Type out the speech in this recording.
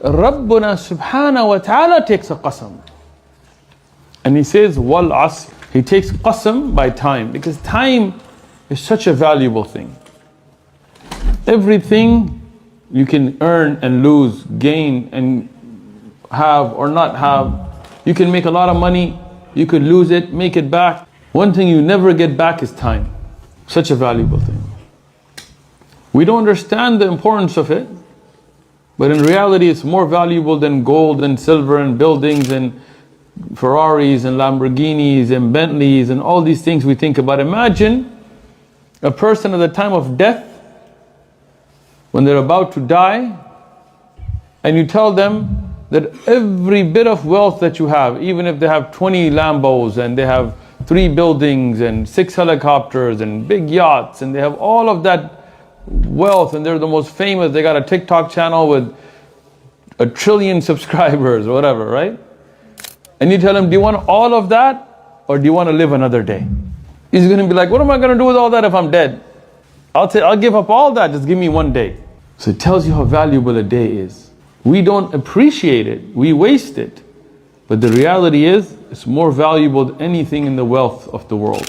Rabbuna subhanahu wa ta'ala takes a qasam. And he says, wal asr. He takes qasam by time, because time is such a valuable thing. Everything you can earn and lose, gain and have or not have. You can make a lot of money, you could lose it, make it back. One thing you never get back is time. Such a valuable thing. We don't understand the importance of it, but in reality it's more valuable than gold and silver and buildings and Ferraris and Lamborghinis and Bentleys and all these things we think about. Imagine a person at the time of death, when they're about to die, and you tell them that every bit of wealth that you have, even if they have 20 Lambos and they have 3 buildings and 6 helicopters and big yachts, and they have all of that wealth and they're the most famous, they got a TikTok channel with 1 trillion subscribers or whatever, right? And you tell him, do you want all of that or do you want to live another day? He's going to be like, what am I going to do with all that if I'm dead? I'll give up all that, just give me 1 day. So it tells you how valuable a day is. We don't appreciate it, we waste it. But the reality is, it's more valuable than anything in the wealth of the world.